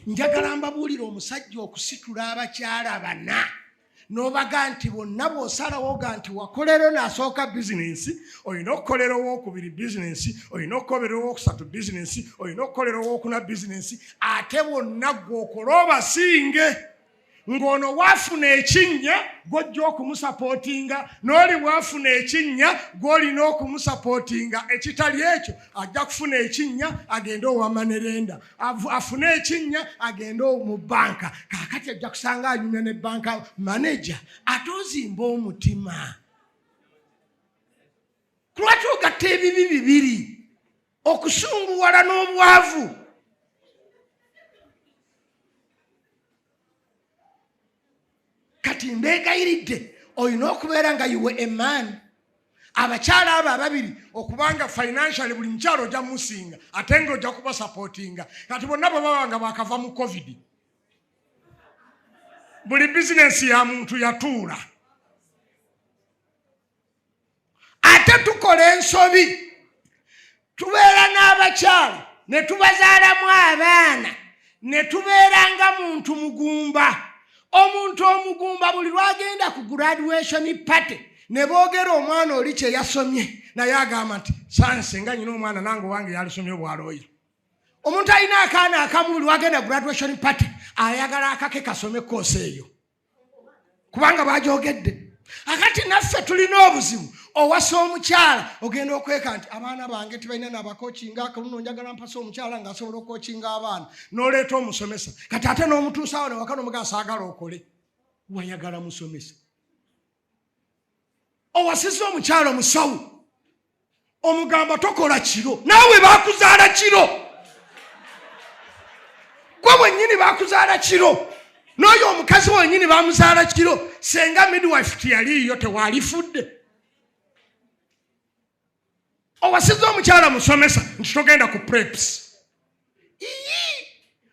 njagala mbabuulira omusajja okusitula abakyala bana n'obaga nti bonna bw'osalawo ga nti wakolera n'asooka bizinensi olina okukolera owookubiri bizinensi olina okukolera owookusatu bizinensi olina okukolera owookuna bizinensi ate bonna gw'okola obasinge ng'ono waafuna ekinnya gw'ojja okumusapootinga n'oli bwafuna ekinnya gw'olina okumusapootinga ekitali ekyo ajja kufuna ekinnya agende owamanerenda afune ekinnya agende mu banka kaakati ajja kusanga anyumya ne banka manager ate ozimba omutima kulwaki ogatta ebibi bibiri okusunguwala n'obwavu kati mbeegayiridde olina okubeera nga yiwe emaani abakyala abo ababiri okubanga financially buli mukyalo ojja musinga ate nga ojja kubasapootinga kati bonna bwe baba nga bakava mu covid buli bizinensi ya muntu yatuula ate tukola ensobi tubeera n'abakyala ne tubazaalamu abaana ne tubeera nga muntu mugumba omuntu omugumba buli lwagenda ku graduation party ne boogera omwana oli kye yasomye naye agamba nti sanse nga nyina omwana nange wange yalisomye bwalooya omuntu alina akaana akamu buli lwagenda graduation party ayagala akake kasome koosi eyo kubanga bagyogedde akati naffe tulina obuzibu owasa omukyala ogenda okweka nti abaana bange tibalina nabakokinga akaluno njagala mpasa omukyala ng'asobola okokinga abaana n'oleeta omusomesa kati ate n'omutuusaawo newaka n'omugasa agala okole wayagala musomesa owasiza omukyala omusawo omugamba tokola kiro naawe bakuzaala kiro gwe bwennyini bakuzaala kiro n'oyo omukazi wennyini bamuzaala kiro senga midwife tiyaliiyo tewalifudde owasiza omukyala musomesa nti togenda ku preps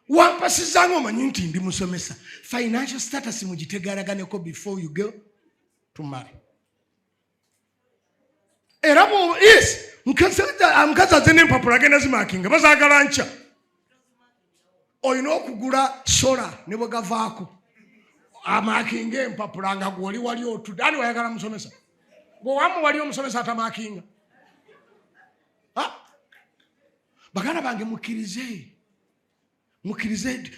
wampasizanga omanyi nti ndi musomesa financial status mugitegeeraganeko before you go to marry era yes mukazi azina empapula agenda zimakinga bazaagala nkya olina okugula sola ne bwe gavaako amakinga empapula nga gwoli wali otudde ani wayagala musomesa gwewamu wali omusomesa atamakinga baganda bange mukkirize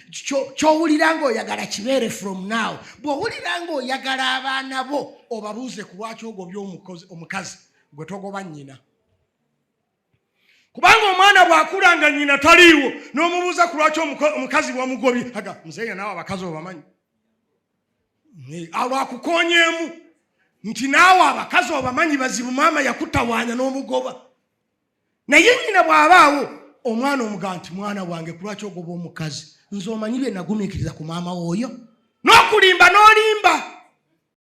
kyowulira ng'oyagala kibeere from now bw'owulira ng'oyagala abaana bo obabuuze ku lwaki ogobya omukazi gwe togoba nnyina kubanga omwana bw'akula nga nnyina taliiwo n'omubuuza ku lwaki omukazi bwamugobye aga muzeeya naawe abakazi obamanyi alwakukoonyeemu nti naawe abakazi obamanyi bazibu maama yakutawaanya n'omugoba naye nnyina bw'abaawo omwana omugaa nti mwana wange ku lwaki ogoba omukazi nze omanyi bye nagumiikiriza ku maama w'oyo n'okulimba n'olimba